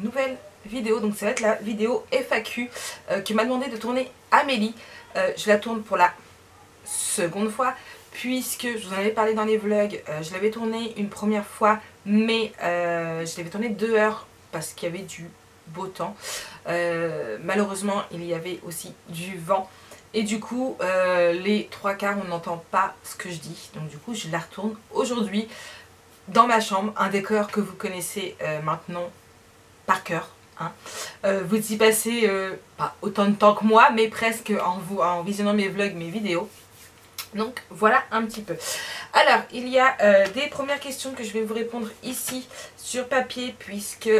une nouvelle vidéo. Donc ça va être la vidéo FAQ que m'a demandé de tourner Amélie. Je la tourne pour la seconde fois puisque je vous en avais parlé dans les vlogs. Je l'avais tournée une première fois mais je l'avais tournée 2 heures parce qu'il y avait du beau temps. Malheureusement il y avait aussi du vent. Et du coup, les 3/4, on n'entend pas ce que je dis. Donc du coup, je la retourne aujourd'hui dans ma chambre. Un décor que vous connaissez maintenant par cœur. Hein. Vous y passez pas autant de temps que moi, mais presque en visionnant mes vlogs, mes vidéos. Donc voilà un petit peu. Alors, il y a des premières questions que je vais vous répondre ici sur papier, puisque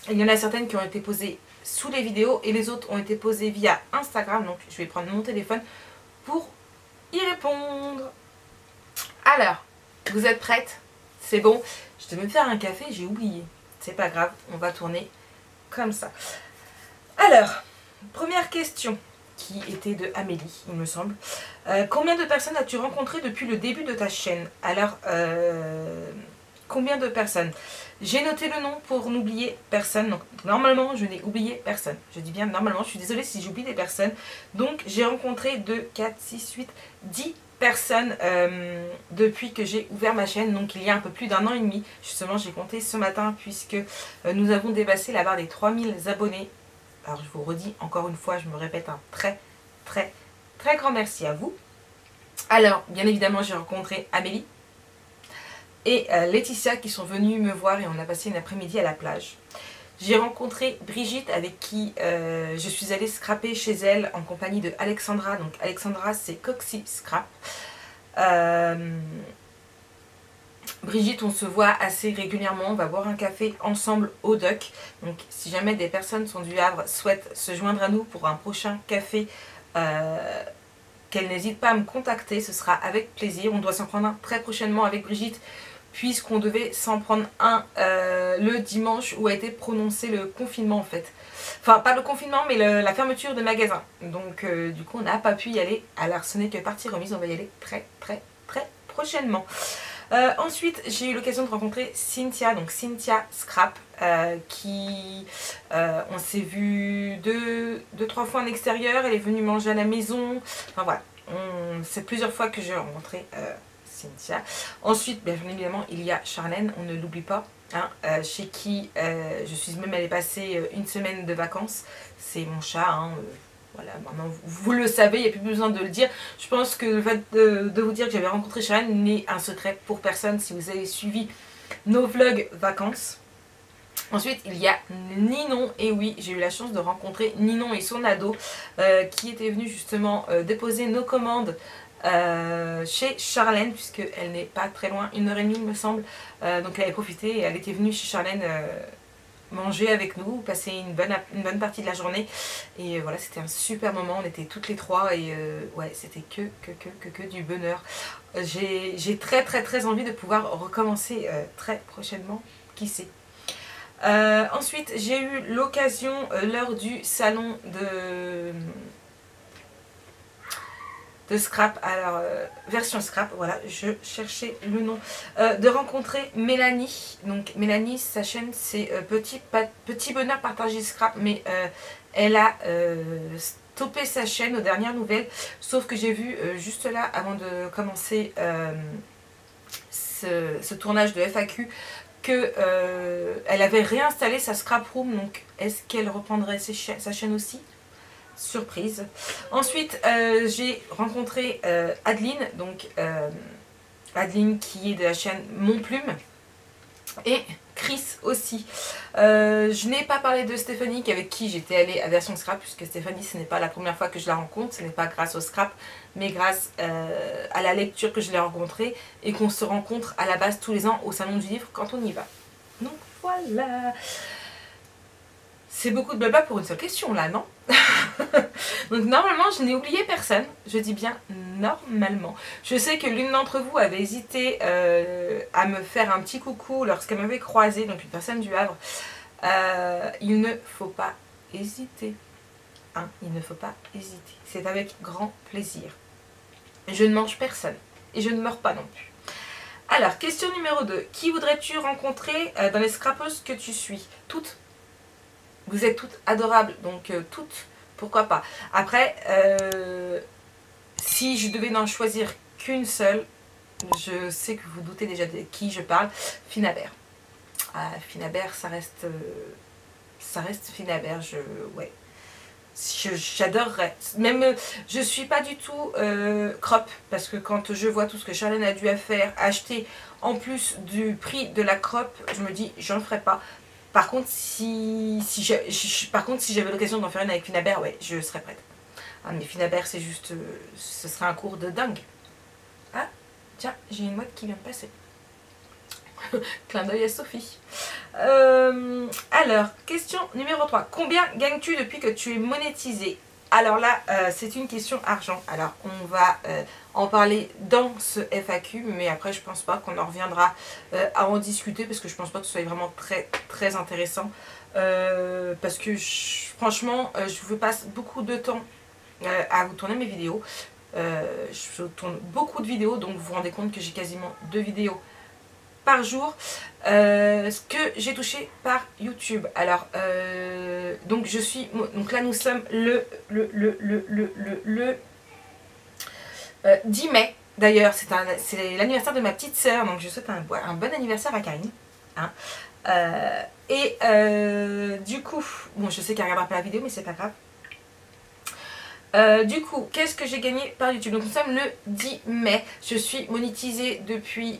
il y en a certaines qui ont été posées sous les vidéos et les autres ont été posées via Instagram. Donc je vais prendre mon téléphone pour y répondre. Alors, vous êtes prêtes? C'est bon? Je devais me faire un café, j'ai oublié. C'est pas grave, on va tourner comme ça. Alors, première question qui était de Amélie, il me semble. Combien de personnes as-tu rencontré depuis le début de ta chaîne? Alors, combien de personnes? J'ai noté le nom pour n'oublier personne. Donc, normalement, je n'ai oublié personne. Je dis bien normalement, je suis désolée si j'oublie des personnes. Donc, j'ai rencontré 2, 4, 6, 8, 10 personnes depuis que j'ai ouvert ma chaîne. Donc, il y a un peu plus d'1 an et demi. Justement, j'ai compté ce matin puisque nous avons dépassé la barre des 3000 abonnés. Alors, je vous redis encore une fois, je me répète, un très, très, très grand merci à vous. Alors, bien évidemment, j'ai rencontré Amélie et Laetitia qui sont venues me voir et on a passé une après-midi à la plage. J'ai rencontré Brigitte avec qui je suis allée scraper chez elle en compagnie de Alexandra. Donc Alexandra c'est Coxy Scrap. Brigitte, on se voit assez régulièrement, on va boire un café ensemble au Duck. Donc si jamais des personnes sont du Havre souhaitent se joindre à nous pour un prochain café, qu'elles n'hésitent pas à me contacter, ce sera avec plaisir. On doit s'en prendre un très prochainement avec Brigitte, puisqu'on devait s'en prendre un le dimanche où a été prononcé le confinement en fait. Enfin pas le confinement mais la fermeture de magasins. Donc du coup on n'a pas pu y aller. Alors ce n'est que partie remise, on va y aller très très très prochainement. Ensuite j'ai eu l'occasion de rencontrer Cynthia, donc Cynthia Scrap, on s'est vu deux, trois fois en extérieur, elle est venue manger à la maison, enfin voilà, c'est plusieurs fois que j'ai rencontré Cynthia. Ensuite, bien évidemment, il y a Charlène, on ne l'oublie pas, hein, chez qui je suis même allée passer une semaine de vacances. C'est mon chat, hein, voilà, maintenant vous le savez, il n'y a plus besoin de le dire. Je pense que le fait de vous dire que j'avais rencontré Charlène n'est un secret pour personne si vous avez suivi nos vlogs vacances. Ensuite, il y a Ninon, et oui, j'ai eu la chance de rencontrer Ninon et son ado qui étaient venus justement déposer nos commandes chez Charlène, puisqu'elle n'est pas très loin, 1h30 il me semble. Donc elle avait profité et elle était venue chez Charlène manger avec nous, passer une bonne partie de la journée. Et voilà, c'était un super moment, on était toutes les trois et ouais, c'était que du bonheur. J'ai très très très envie de pouvoir recommencer très prochainement, qui sait. Ensuite, j'ai eu l'occasion lors du salon de Scrap, alors version Scrap, voilà, je cherchais le nom, de rencontrer Mélanie. Donc Mélanie, sa chaîne c'est Petit Bonheur Partagé Scrap, mais elle a stoppé sa chaîne aux dernières nouvelles, sauf que j'ai vu juste là, avant de commencer ce tournage de FAQ, qu'elle avait réinstallé sa Scrap Room. Donc est-ce qu'elle reprendrait sa chaîne aussi? Surprise. Ensuite j'ai rencontré Adeline, donc Adeline qui est de la chaîne Mon Plume, et Chris aussi. Je n'ai pas parlé de Stéphanie avec qui j'étais allée à version Scrap, puisque Stéphanie ce n'est pas la première fois que je la rencontre, ce n'est pas grâce au Scrap mais grâce à la lecture que je l'ai rencontrée et qu'on se rencontre à la base tous les ans au salon du livre quand on y va. Donc voilà. C'est beaucoup de blabla pour une seule question là, non? Donc normalement je n'ai oublié personne, je dis bien normalement. Je sais que l'une d'entre vous avait hésité à me faire un petit coucou lorsqu'elle m'avait croisée, donc une personne du Havre. Il ne faut pas hésiter, hein, il ne faut pas hésiter, c'est avec grand plaisir. Je ne mange personne et je ne meurs pas non plus. Alors, question numéro 2. Qui voudrais-tu rencontrer dans les scrappers que tu suis? Toutes. Vous êtes toutes adorables, donc toutes, pourquoi pas. Après, si je devais n'en choisir qu'une seule, je sais que vous doutez déjà de qui je parle, Finabert. Ah, Finabert, ça reste Finabert, ouais. J'adorerais. Même, je suis pas du tout crop, parce que quand je vois tout ce que Charlène a dû faire, acheter en plus du prix de la crop, je me dis, j'en ferai pas. Par contre, si j'avais l'occasion d'en faire une avec Finabert, ouais, je serais prête. Ah, mais Finabert, c'est juste, ce serait un cours de dingue. Ah, tiens, j'ai une mouette qui vient de passer. Clin d'œil à Sophie. Alors, question numéro 3. Combien gagnes-tu depuis que tu es monétisé? Alors là, c'est une question argent. Alors, on va en parler dans ce FAQ, mais après, je pense pas qu'on en reviendra à en discuter, parce que je pense pas que ce soit vraiment très intéressant. Parce que, franchement, je vous passe beaucoup de temps à vous tourner mes vidéos. Je tourne beaucoup de vidéos, donc vous vous rendez compte que j'ai quasiment 2 vidéos par jour, ce que j'ai touché par YouTube. Alors, donc là nous sommes le 10 mai. D'ailleurs, c'est l'anniversaire de ma petite sœur, donc je souhaite un bon anniversaire à Karine. Hein. Du coup, bon, je sais qu'elle ne regardera pas la vidéo, mais c'est pas grave. Du coup, qu'est-ce que j'ai gagné par YouTube? Donc nous sommes le 10 mai. Je suis monétisée depuis...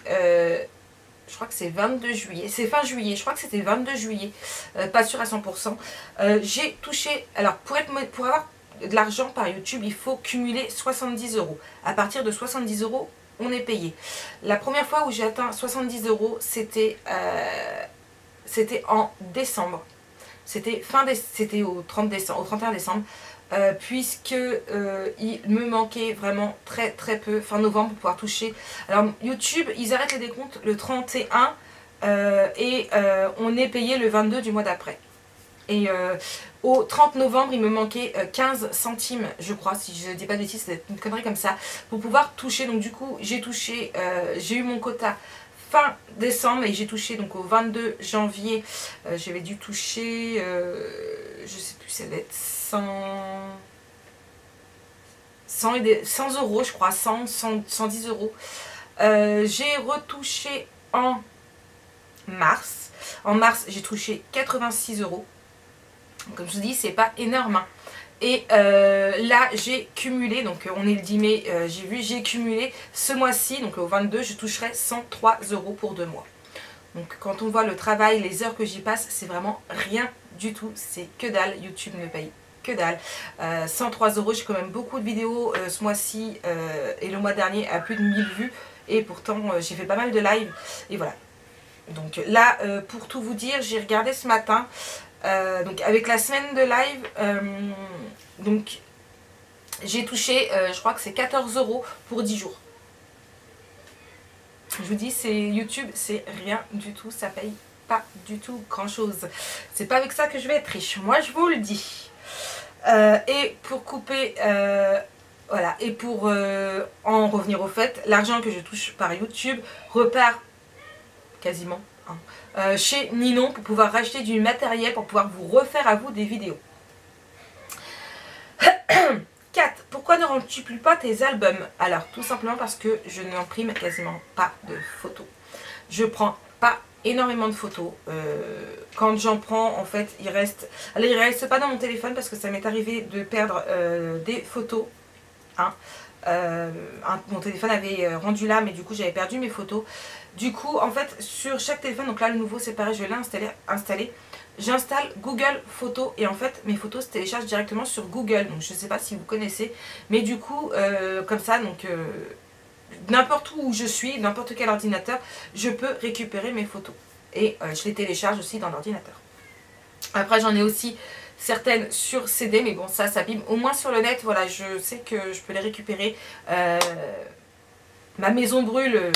je crois que c'est 22 juillet, c'est fin juillet, je crois que c'était 22 juillet, pas sûr à 100%. J'ai touché, alors pour avoir de l'argent par YouTube, il faut cumuler 70 €. À partir de 70 €, on est payé. La première fois où j'ai atteint 70 €, c'était en décembre. C'était au 30 décembre, au 31 décembre. Puisque il me manquait vraiment très peu fin novembre pour pouvoir toucher. Alors YouTube, ils arrêtent les décomptes le 31 et on est payé le 22 du mois d'après. Et au 30 novembre, il me manquait 15 centimes, je crois, si je ne dis pas de bêtises, c'est une connerie comme ça, pour pouvoir toucher. Donc du coup, j'ai touché, j'ai eu mon quota fin décembre et j'ai touché donc au 22 janvier, j'avais dû toucher, je sais plus, ça va être 100 € je crois, 110 €. J'ai retouché en mars. En mars, j'ai touché 86 €. Comme je vous dis, c'est pas énorme. Hein. Et là, j'ai cumulé, donc on est le 10 mai, j'ai cumulé ce mois-ci, donc au 22, je toucherai 103 € pour 2 mois. Donc quand on voit le travail, les heures que j'y passe, c'est vraiment rien du tout, c'est que dalle. YouTube ne paye que dalle. 103 €, j'ai quand même beaucoup de vidéos ce mois-ci et le mois dernier à plus de 1000 vues. Et pourtant, j'ai fait pas mal de live. Et voilà. Donc là, pour tout vous dire, j'ai regardé ce matin, donc avec la semaine de live, donc j'ai touché, je crois que c'est 14 € pour 10 jours. Je vous dis, c'est YouTube, c'est rien du tout, ça paye pas du tout grand chose. C'est pas avec ça que je vais être riche, moi je vous le dis. Et pour couper, voilà, et pour en revenir au fait, l'argent que je touche par YouTube repart quasiment chez Ninon pour pouvoir racheter du matériel, pour pouvoir vous refaire à vous des vidéos. 4. Pourquoi ne remplis pas tes albums? Alors, tout simplement parce que je n'imprime quasiment pas de photos. Je prends pas énormément de photos. Quand j'en prends, en fait, il reste... Alors, il reste pas dans mon téléphone parce que ça m'est arrivé de perdre des photos. Hein. Mon téléphone avait rendu là, mais du coup, j'avais perdu mes photos. Du coup, en fait, sur chaque téléphone, donc là, le nouveau, c'est pareil, je l'ai installé. J'installe Google Photos et en fait mes photos se téléchargent directement sur Google, donc je ne sais pas si vous connaissez, mais du coup comme ça, donc n'importe où je suis, n'importe quel ordinateur, je peux récupérer mes photos et je les télécharge aussi dans l'ordinateur. Après j'en ai aussi certaines sur CD, mais bon ça s'abîme, au moins sur le net, voilà, je sais que je peux les récupérer. Ma maison brûle.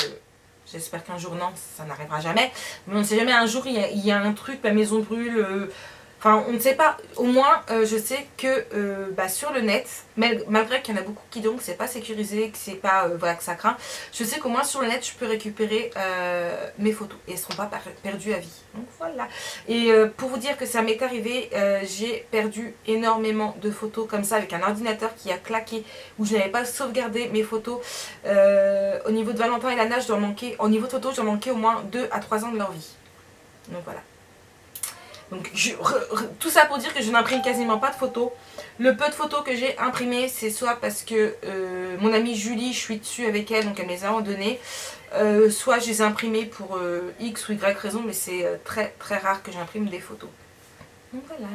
J'espère qu'un jour, non, ça n'arrivera jamais. Mais on ne sait jamais, un jour, il y a un truc, ma maison brûle, Enfin, on ne sait pas. Au moins, je sais que sur le net, malgré qu'il y en a beaucoup qui diront que c'est pas sécurisé, que c'est pas voilà, que ça craint, je sais qu'au moins sur le net, je peux récupérer mes photos et elles ne seront pas perdues à vie. Donc voilà. Et pour vous dire que ça m'est arrivé, j'ai perdu énormément de photos comme ça avec un ordinateur qui a claqué, où je n'avais pas sauvegardé mes photos. Au niveau de Valentin et Lana, je dois manquer, au niveau de photos, je dois manquer au moins 2 à 3 ans de leur vie. Donc voilà. Donc tout ça pour dire que je n'imprime quasiment pas de photos. Le peu de photos que j'ai imprimées, c'est soit parce que mon amie Julie, je suis dessus avec elle, donc elle me les a données. Soit je les ai imprimées pour X ou Y raison, mais c'est très très rare que j'imprime des photos. Donc voilà.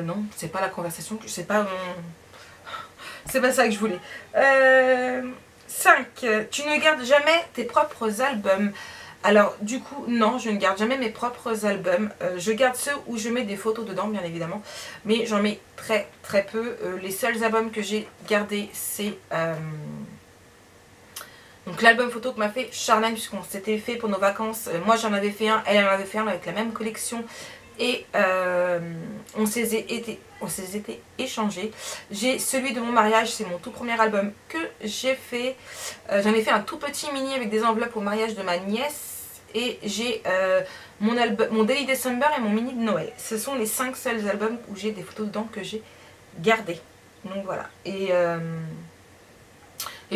Non, c'est pas la conversation, c'est pas c'est pas ça que je voulais. 5. Tu ne gardes jamais tes propres albums. Alors du coup non, je ne garde jamais mes propres albums. Je garde ceux où je mets des photos dedans bien évidemment, mais j'en mets très très peu. Les seuls albums que j'ai gardés c'est donc l'album photo que m'a fait Charlène, puisqu'on s'était fait pour nos vacances. Moi j'en avais fait un, elle en avait fait un avec la même collection. Et on s'est été échangés. J'ai celui de mon mariage, c'est mon tout premier album que j'ai fait. J'en ai fait un tout petit mini avec des enveloppes au mariage de ma nièce. Et j'ai mon Daily December et mon mini de Noël. Ce sont les 5 seuls albums où j'ai des photos dedans que j'ai gardées. Donc voilà. Et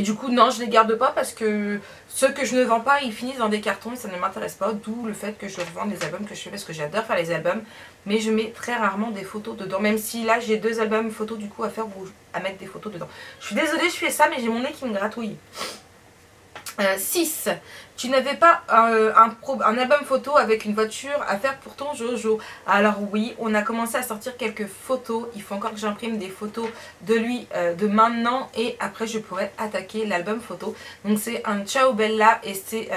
du coup, non, je ne les garde pas parce que ceux que je ne vends pas, ils finissent dans des cartons et ça ne m'intéresse pas. D'où le fait que je revende les albums que je fais parce que j'adore faire les albums. Mais je mets très rarement des photos dedans. Même si là, j'ai 2 albums photos du coup à faire à mettre des photos dedans. Je suis désolée, je fais ça, mais j'ai mon nez qui me gratouille. 6. Tu n'avais pas un album photo avec une voiture à faire pour ton Jojo. Alors oui, on a commencé à sortir quelques photos. Il faut encore que j'imprime des photos de lui de maintenant. Et après je pourrais attaquer l'album photo. Donc c'est un Ciao Bella et c'est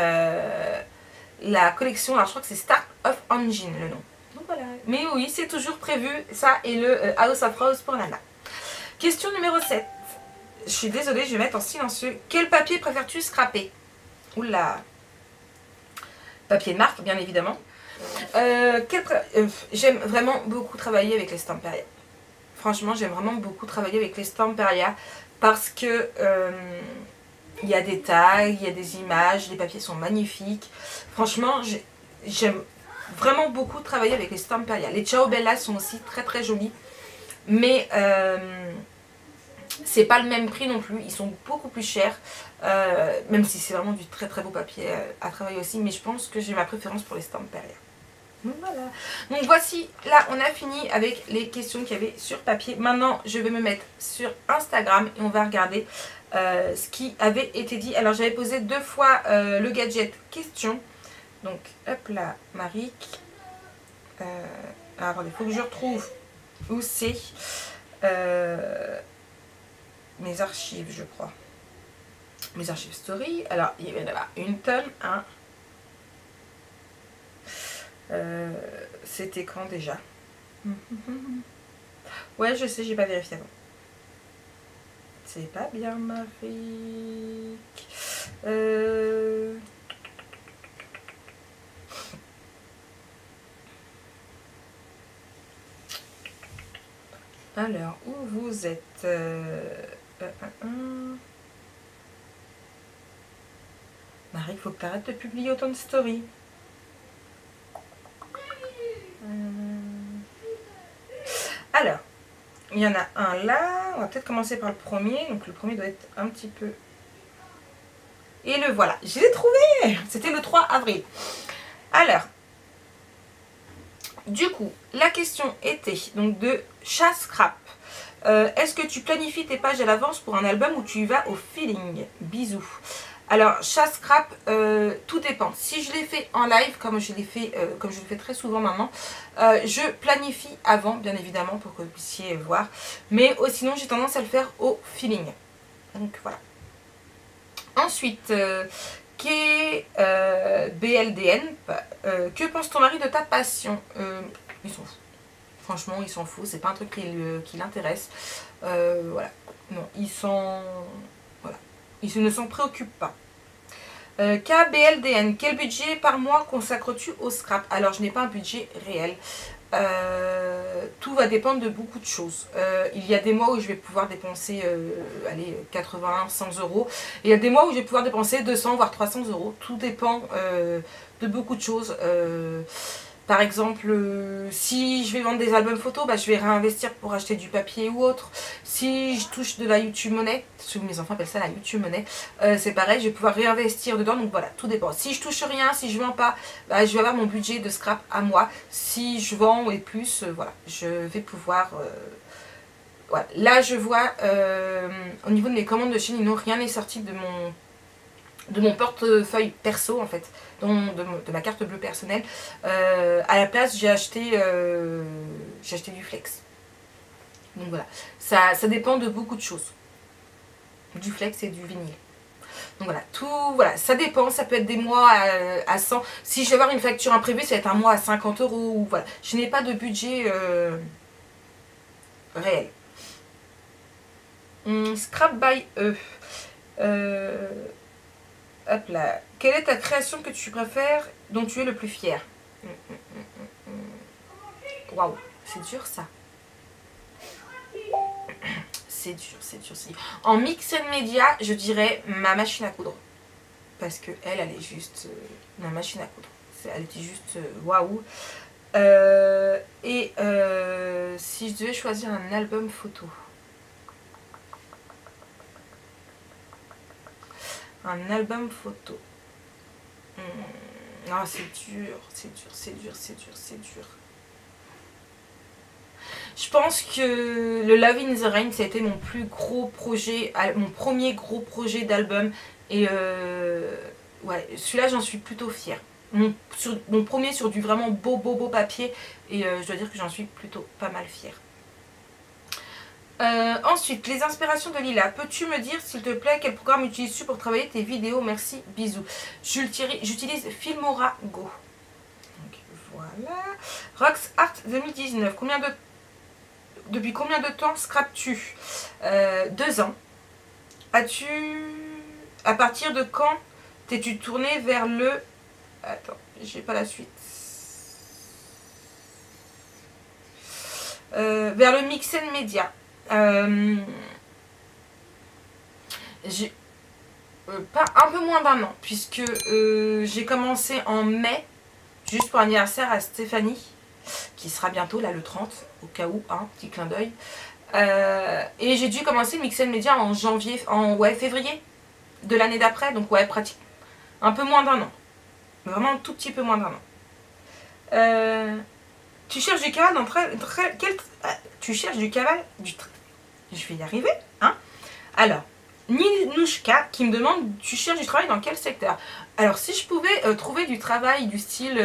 la collection. Alors je crois que c'est Start of Engine le nom. Donc voilà. Mais oui, c'est toujours prévu. Ça et le House of Rose pour Nana. Question numéro 7. Je suis désolée, je vais mettre en silencieux. Quel papier préfères-tu scraper? Oula. Papier de marque, bien évidemment. J'aime vraiment beaucoup travailler avec les Stamperia. Franchement, j'aime vraiment beaucoup travailler avec les Stamperia parce que il y a des tags, il y a des images, les papiers sont magnifiques. Franchement, j'aime vraiment beaucoup travailler avec les Stamperia. Les Ciao Bella sont aussi très très jolis. Mais c'est pas le même prix non plus, ils sont beaucoup plus chers, même si c'est vraiment du très très beau papier à travailler aussi, mais je pense que j'ai ma préférence pour les Stamperia. Donc voilà. Donc voici, là on a fini avec les questions qu'il y avait sur papier. Maintenant je vais me mettre sur Instagram et on va regarder ce qui avait été dit. Alors j'avais posé 2 fois le gadget question. Donc hop là, Marie. Alors il faut que je retrouve où c'est. Mes archives, je crois. Mes archives story. Alors, il y en a une tonne. Hein. C'était quand déjà? Ouais, je sais, j'ai pas vérifié avant. C'est pas bien, Marie. Alors, où vous êtes? Marie, il faut que tu arrêtes de publier autant de stories. Alors, il y en a un là. On va peut-être commencer par le premier. Donc le premier doit être un petit peu... Et le voilà. Je l'ai trouvé. C'était le 3 avril. Alors, du coup, la question était donc de Chasse-Scrap. Est-ce que tu planifies tes pages à l'avance pour un album ou tu y vas au feeling? Bisous. Alors, Chasse-Scrap, tout dépend. Si je l'ai fait en live, comme je le fais très souvent maintenant, je planifie avant, bien évidemment, pour que vous puissiez voir. Mais sinon, j'ai tendance à le faire au feeling. Donc, voilà. Ensuite, BLDN, que pense ton mari de ta passion? Il s'en fout. Franchement, il s'en fout. C'est pas un truc qui l'intéresse. Voilà. Non, voilà. Il ne s'en préoccupe pas. KBLDN, quel budget par mois consacres-tu au scrap? Alors je n'ai pas un budget réel. Tout va dépendre de beaucoup de choses. Il y a des mois où je vais pouvoir dépenser allez, 80, 100 euros. Et il y a des mois où je vais pouvoir dépenser 200 voire 300 euros. Tout dépend de beaucoup de choses. Par exemple, si je vais vendre des albums photos, bah, je vais réinvestir pour acheter du papier ou autre. Si je touche de la YouTube monnaie, parce que mes enfants appellent ça la YouTube monnaie, c'est pareil, je vais pouvoir réinvestir dedans. Donc voilà, tout dépend. Si je touche rien, si je vends pas, bah, je vais avoir mon budget de scrap à moi. Si je vends et plus, voilà, je vais pouvoir... voilà. Là, je vois, au niveau de mes commandes de chez Nino, rien n'est sorti de mon portefeuille perso en fait, de ma carte bleue personnelle. À la place j'ai acheté du flex. Donc voilà, ça dépend de beaucoup de choses, du flex et du vinyle. Donc voilà, voilà, ça dépend, ça peut être des mois à 100. Si je vais avoir une facture imprévue, ça va être un mois à 50 euros. Ou voilà, je n'ai pas de budget réel. Scrap by E. Hop là. Quelle est ta création que tu préfères, dont tu es le plus fier? Waouh, c'est dur ça. C'est dur, c'est dur. En mix and media, je dirais ma machine à coudre. Parce que elle est juste... ma machine à coudre. Elle était juste waouh. Et si je devais choisir un album photo. Un album photo. Ah, c'est dur, c'est dur, c'est dur, c'est dur, c'est dur. Je pense que le Love in the Rain, ça a été mon plus gros projet, mon premier gros projet d'album. Et ouais, celui-là, j'en suis plutôt fière. Mon premier sur du vraiment beau papier. Et je dois dire que j'en suis plutôt pas mal fière. Ensuite, les inspirations de Lila. Peux-tu me dire, s'il te plaît, quel programme utilises-tu pour travailler tes vidéos? Merci, bisous. J'utilise Filmora Go. Donc, voilà. Rox Art 2019. Depuis combien de temps scrapes-tu? 2 ans. À partir de quand t'es-tu tourné vers le... Attends, j'ai pas la suite. Vers le mix and media. J'ai un peu moins d'1 an, puisque j'ai commencé en mai, juste pour l'anniversaire à Stéphanie, qui sera bientôt là le 30, au cas où, hein, petit clin d'œil. Et j'ai dû commencer le Mix and Media en janvier, février de l'année d'après, donc ouais, pratique. Un peu moins d'1 an. Vraiment un tout petit peu moins d'1 an. Tu cherches du cavale dans tu cherches du cavale je vais y arriver, hein. Alors, Ninouchka qui me demande, tu cherches du travail dans quel secteur? Alors, si je pouvais trouver du travail du style...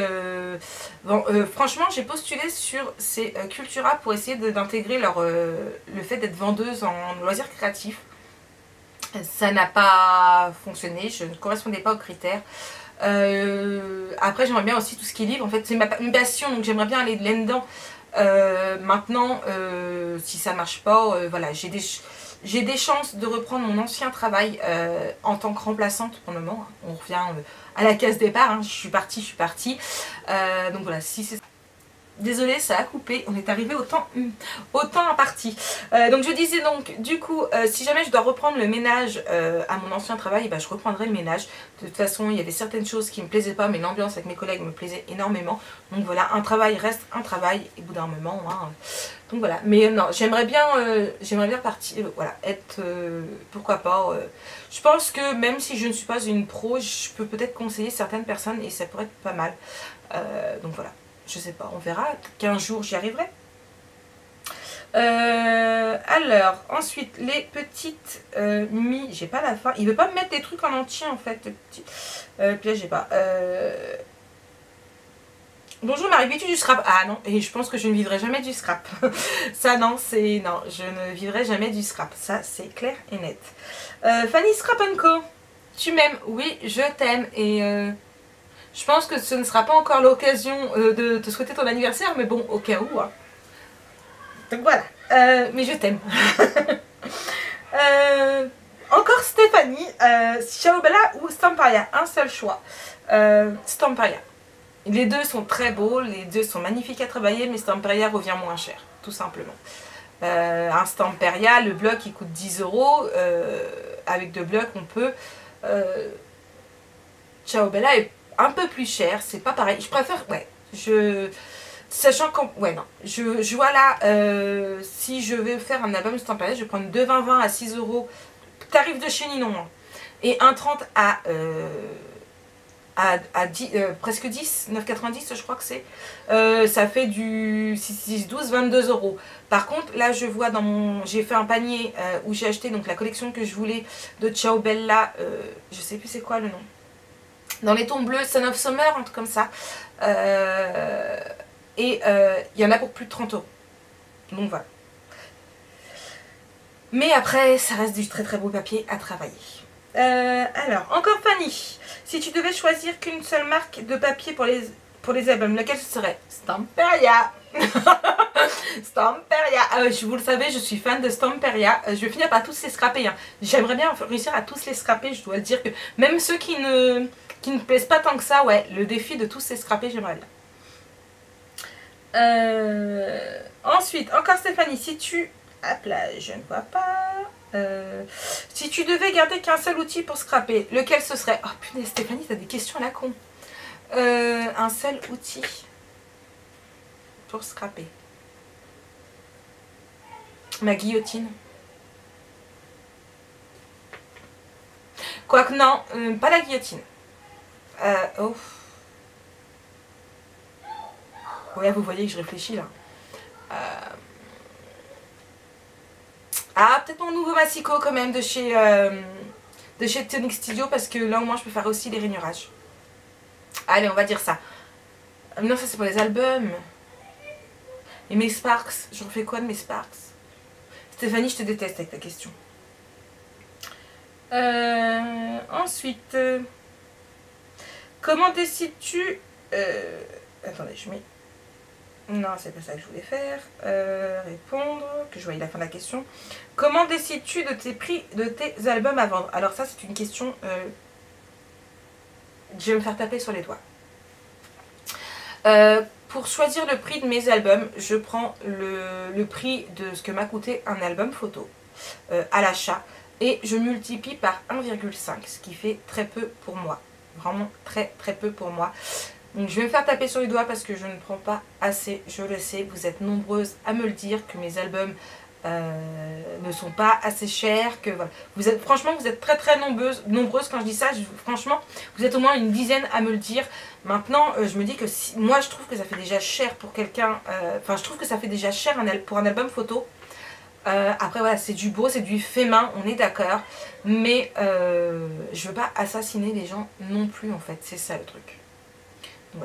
franchement, j'ai postulé sur ces Cultura pour essayer d'intégrer le fait d'être vendeuse en loisirs créatifs. Ça n'a pas fonctionné, je ne correspondais pas aux critères. Après, j'aimerais bien aussi tout ce qui est livre. En fait, c'est ma passion, donc j'aimerais bien aller là-dedans. Maintenant, si ça marche pas, voilà, j'ai des chances de reprendre mon ancien travail en tant que remplaçante pour le moment. On revient à la case départ, hein. Je suis partie. Donc voilà, si c'est... Désolée, ça a coupé, on est arrivé au temps imparti. Donc je disais donc, du coup, si jamais je dois reprendre le ménage à mon ancien travail, bah, je reprendrai le ménage. De toute façon, il y avait certaines choses qui ne me plaisaient pas, mais l'ambiance avec mes collègues me plaisait énormément. Donc voilà, un travail reste un travail, et au bout d'un moment, hein. Donc voilà. Mais non, j'aimerais bien partir, voilà, être, pourquoi pas. Je pense que même si je ne suis pas une pro, je peux peut-être conseiller certaines personnes et ça pourrait être pas mal. Donc voilà. Je sais pas, on verra, qu'un jour j'y arriverai. Alors, ensuite, les petites j'ai pas la fin. Il veut pas me mettre des trucs en entier en fait. Puis là, j'ai pas. Bonjour Marie, vis-tu du scrap? Ah non, et je pense que je ne vivrai jamais du scrap. Ça non, non, je ne vivrai jamais du scrap. Ça, c'est clair et net. Fanny Scrap & Co. Tu m'aimes? Oui, je t'aime. Et... je pense que ce ne sera pas encore l'occasion de te souhaiter ton anniversaire, mais bon, au cas où. Hein. Donc voilà, mais je t'aime. encore Stéphanie, Ciao Bella ou Stamperia, un seul choix. Stamperia. Les deux sont très beaux, les deux sont magnifiques à travailler, mais Stamperia revient moins cher, tout simplement. Un Stamperia, le bloc il coûte 10 €. Avec deux blocs, on peut. Ciao Bella est un peu plus cher, c'est pas pareil. Je préfère, ouais, sachant qu'en, ouais, non, je vois là, si je vais faire un album Stamperia, je vais prendre deux 20-20 à 6 €, tarif de chez Ninon, hein, et un 30 à 10, presque 10, 9,90 je crois que c'est. Ça fait du 6, 12, 22 €. Par contre, là je vois dans mon... J'ai fait un panier où j'ai acheté donc la collection que je voulais de Ciao Bella. Je sais plus c'est quoi le nom. Dans les tons bleus, Son of Summer, un truc comme ça. Et il y en a pour plus de 30 €. Donc voilà. Mais après, ça reste du très très beau papier à travailler. Alors, encore Fanny. Si tu devais choisir qu'une seule marque de papier pour les albums, lequel ce serait? Stamperia. Stamperia. Vous le savez, je suis fan de Stamperia. Je vais finir par tous les scraper. Hein. J'aimerais bien réussir à tous les scraper. Je dois le dire que même ceux qui ne plaisent pas tant que ça, ouais, le défi de tous les scraper, j'aimerais bien. Ensuite, encore Stéphanie. Si tu... Hop là, je ne vois pas... si tu devais garder qu'un seul outil pour scraper, lequel ce serait? Oh punaise Stéphanie, t'as des questions à la con. Un seul outil pour scraper. Ma guillotine. Quoique non, pas la guillotine. Oh. Ouais, vous voyez que je réfléchis là. Ah, peut-être mon nouveau massicot quand même de chez Tonic Studio, parce que là au moins je peux faire aussi les rainurages. Allez, on va dire ça. Non, ça c'est pour les albums. Et mes Sparks, j'en fais quoi de mes Sparks? Stéphanie, je te déteste avec ta question. Ensuite, comment décides-tu... attendez, je mets... Non, c'est pas ça que je voulais faire. Répondre, que je voyais la fin de la question. Comment décides-tu de tes prix de tes albums à vendre? Alors ça, c'est une question... je vais me faire taper sur les doigts. Pour choisir le prix de mes albums, je prends le prix de ce que m'a coûté un album photo à l'achat. Et je multiplie par 1,5, ce qui fait très peu pour moi. Vraiment très très peu pour moi. Donc je vais me faire taper sur les doigts parce que je ne prends pas assez, je le sais. Vous êtes nombreuses à me le dire que mes albums ne sont pas assez chers. Que, voilà. Franchement, vous êtes très très nombreuses quand je dis ça. Franchement, vous êtes au moins une dizaine à me le dire. Maintenant, je me dis que moi je trouve que ça fait déjà cher pour quelqu'un. Enfin, je trouve que ça fait déjà cher pour un album photo. Après voilà, c'est du beau, c'est du fait main, on est d'accord. Mais je veux pas assassiner les gens non plus en fait, c'est ça le truc.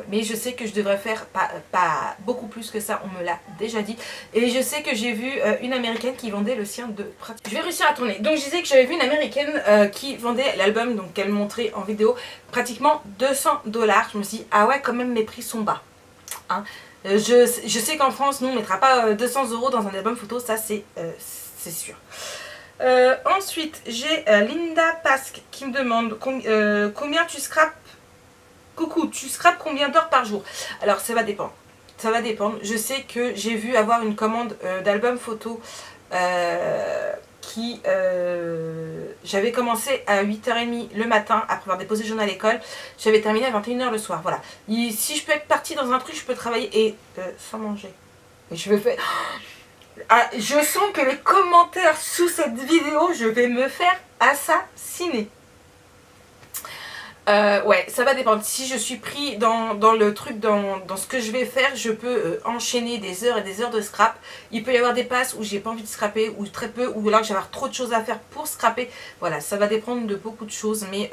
Mais je sais que je devrais faire pas beaucoup plus que ça, on me l'a déjà dit. Et je sais que j'ai vu une américaine qui vendait le sien de pratique. Je vais réussir à tourner. Donc je disais que j'avais vu une américaine qui vendait l'album, donc qu'elle montrait en vidéo, pratiquement 200 $. Je me suis dit, ah ouais, quand même mes prix sont bas. Hein. Je sais qu'en France, nous on ne mettra pas 200 € dans un album photo, ça c'est sûr. Ensuite, j'ai Linda Pasque qui me demande combien tu scrapes. Coucou, tu scrapes combien d'heures par jour? Alors ça va dépendre. Ça va dépendre. Je sais que j'ai vu avoir une commande d'album photo qui... j'avais commencé à 8h30 le matin après avoir déposé le journal à l'école. J'avais terminé à 21 h le soir. Voilà. Si je peux être partie dans un truc, je peux travailler et sans manger. Et je vais faire... Ah, je sens que les commentaires sous cette vidéo, je vais me faire assassiner. Ouais, ça va dépendre. Si je suis pris dans le truc, dans ce que je vais faire, je peux enchaîner des heures et des heures de scrap. Il peut y avoir des passes où j'ai pas envie de scraper, ou très peu, ou là que j'ai avoir trop de choses à faire pour scraper. Voilà, ça va dépendre de beaucoup de choses, mais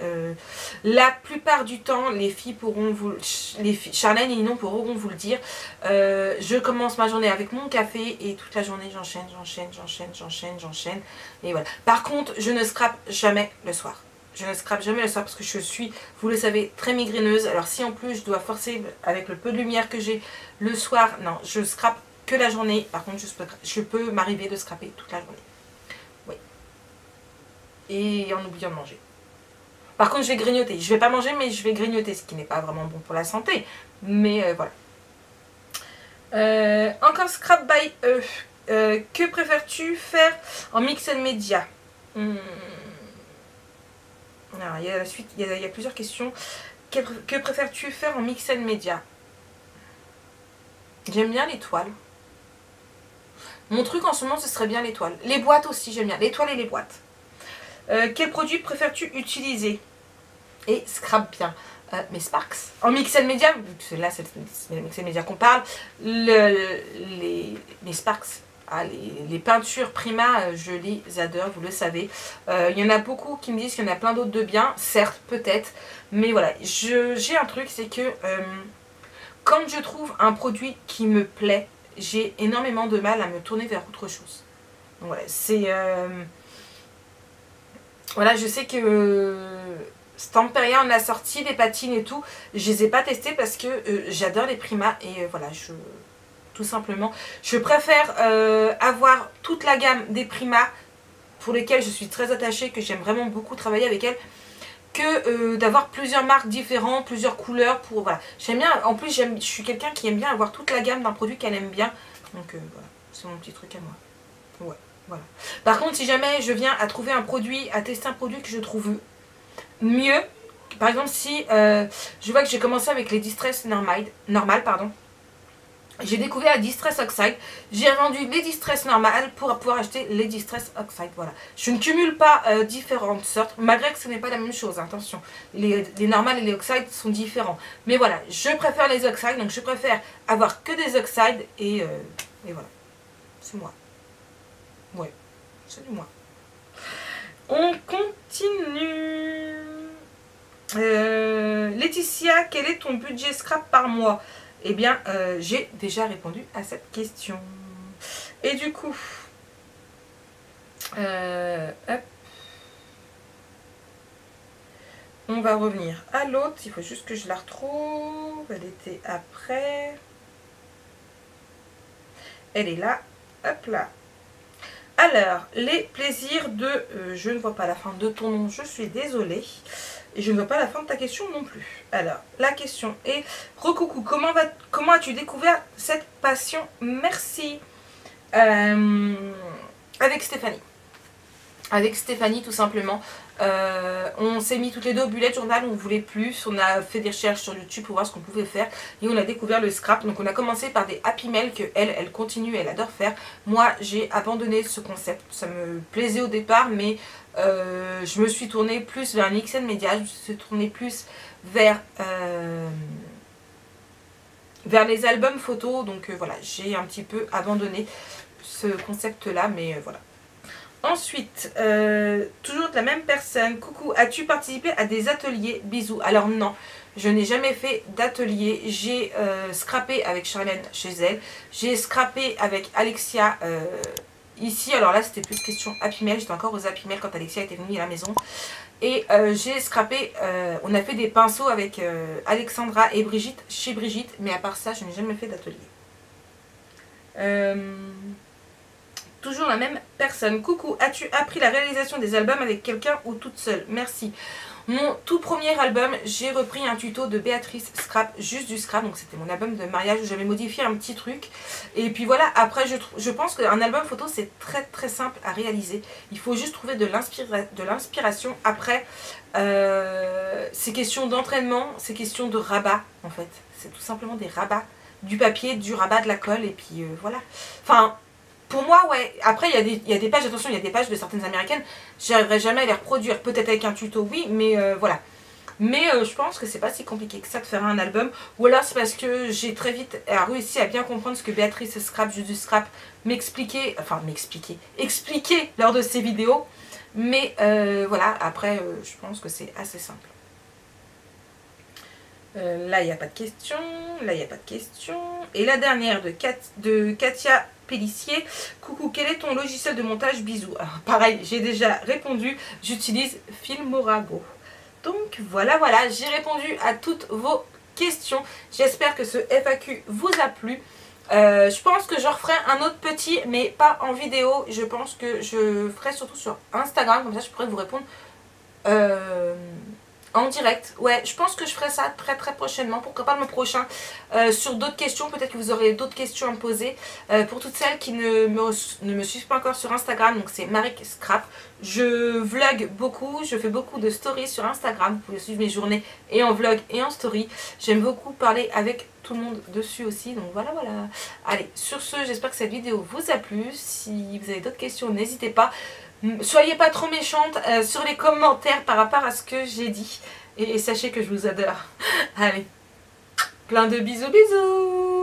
la plupart du temps, les filles pourront vous... Charlène et Ninon pourront vous le dire. Je commence ma journée avec mon café et toute la journée j'enchaîne. Et voilà. Par contre, je ne scrape jamais le soir. Je ne scrape jamais le soir parce que je suis, vous le savez, très migraineuse. Alors si en plus je dois forcer avec le peu de lumière que j'ai le soir, non, je scrape que la journée. Par contre, je peux m'arriver de scraper toute la journée. Oui. et en oubliant de manger. Par contre, je vais grignoter. Je vais pas manger, mais je vais grignoter, ce qui n'est pas vraiment bon pour la santé. Mais voilà. Encore Scrap by E. Que préfères-tu faire en mix and media? Alors, il y a la suite, il y a plusieurs questions. Que préfères-tu faire en mix and media? J'aime bien les toiles. Mon truc en ce moment, ce serait bien les toiles. Les boîtes aussi, j'aime bien. Les toiles et les boîtes. Quel produit préfères-tu utiliser? Et scrap bien. Mes Sparks. En mix and media, là c'est le mix and media qu'on parle. Mes Sparks. Ah, les peintures Prima, je les adore, vous le savez. Il y en a beaucoup qui me disent qu'il y en a plein d'autres de bien, certes, peut-être. Mais voilà, j'ai un truc, c'est que quand je trouve un produit qui me plaît, j'ai énormément de mal à me tourner vers autre chose. Donc voilà, c'est... voilà, je sais que Stamperia en a sorti des patines et tout. Je les ai pas testées parce que j'adore les Prima et voilà, tout simplement. Je préfère avoir toute la gamme des Prima pour lesquelles je suis très attachée, que j'aime vraiment beaucoup travailler avec elles, que d'avoir plusieurs marques différentes, plusieurs couleurs. Pour voilà. J'aime bien, en plus je suis quelqu'un qui aime bien avoir toute la gamme d'un produit qu'elle aime bien. Donc voilà, c'est mon petit truc à moi. Ouais, voilà. Par contre, si jamais je viens à trouver un produit, à tester un produit que je trouve mieux, par exemple si je vois que j'ai commencé avec les Distress normales, pardon. J'ai découvert la Distress Oxide, j'ai vendu les Distress normales pour pouvoir acheter les Distress Oxide, voilà. Je ne cumule pas différentes sortes, malgré que ce n'est pas la même chose, attention. Les normales et les Oxide sont différents. Mais voilà, je préfère les Oxide, donc je préfère avoir que des Oxide et voilà. C'est moi. Ouais, c'est du moi. On continue. Laetitia, quel est ton budget scrap par mois? Eh bien, j'ai déjà répondu à cette question. Et du coup, hop, on va revenir à l'autre. Il faut juste que je la retrouve. Elle était après. Elle est là. Hop là. Alors, les plaisirs de... je ne vois pas la fin de ton nom, je suis désolée. Et je ne vois pas la fin de ta question non plus. Alors, la question est... Recoucou, comment as-tu découvert cette passion? Merci. Avec Stéphanie. Avec Stéphanie, tout simplement. On s'est mis toutes les deux au bullet journal, on ne voulait plus. On a fait des recherches sur YouTube pour voir ce qu'on pouvait faire. Et on a découvert le scrap. Donc on a commencé par des happy mail que elle continue, elle adore faire. Moi, j'ai abandonné ce concept. Ça me plaisait au départ, mais... je me suis tournée plus vers mix and media, je me suis tournée plus vers les albums photos, donc voilà, j'ai un petit peu abandonné ce concept là, mais voilà. Ensuite, toujours de la même personne, coucou, as-tu participé à des ateliers? Bisous. Alors non, je n'ai jamais fait d'atelier, j'ai scrappé avec Charlène chez elle, j'ai scrappé avec Alexia ici. Alors là c'était plus question Happy Mail, j'étais encore aux Happy Mail quand Alexia était venue à la maison. Et j'ai scrappé, on a fait des pinceaux avec Alexandra et Brigitte, chez Brigitte, mais à part ça je n'ai jamais fait d'atelier. Toujours la même personne, coucou, as-tu appris la réalisation des albums avec quelqu'un ou toute seule? Merci. Mon tout premier album, j'ai repris un tuto de Béatrice Scrap, juste du scrap, donc c'était mon album de mariage où j'avais modifié un petit truc. Et puis voilà, après je pense qu'un album photo c'est très très simple à réaliser. Il faut juste trouver de l'inspiration. Après, c'est question d'entraînement, c'est question de rabat en fait. C'est tout simplement des rabats, du papier, du rabat, de la colle et puis voilà. Enfin... Pour moi, ouais. Après, il y a des pages, attention, il y a des pages de certaines américaines, j'arriverai jamais à les reproduire. Peut-être avec un tuto, oui, mais voilà. Mais je pense que c'est pas si compliqué que ça de faire un album. Ou alors c'est parce que j'ai très vite réussi à bien comprendre ce que Béatrice Scrap, juste du scrap, expliquait lors de ses vidéos. Mais voilà, après, je pense que c'est assez simple. Là, il n'y a pas de question. Là, il n'y a pas de question. Et la dernière de Katia Pellissier. Coucou, quel est ton logiciel de montage? Bisous. Alors, pareil, j'ai déjà répondu. J'utilise Filmorago. Donc, voilà, j'ai répondu à toutes vos questions. J'espère que ce FAQ vous a plu. Je pense que je referai un autre petit, mais pas en vidéo. Je pense que je ferai surtout sur Instagram, comme ça je pourrais vous répondre en direct. Ouais, je pense que je ferai ça très très prochainement, pourquoi pas le mois prochain, sur d'autres questions. Peut-être que vous aurez d'autres questions à me poser. Pour toutes celles qui ne me suivent pas encore sur Instagram, donc c'est Maric Scrap. Je vlog beaucoup, je fais beaucoup de stories sur Instagram. Vous pouvez suivre mes journées et en vlog et en story. J'aime beaucoup parler avec tout le monde dessus aussi, donc voilà. Allez, sur ce, j'espère que cette vidéo vous a plu. Si vous avez d'autres questions, n'hésitez pas. Soyez pas trop méchante sur les commentaires par rapport à ce que j'ai dit. Et sachez que je vous adore. Allez, plein de bisous bisous.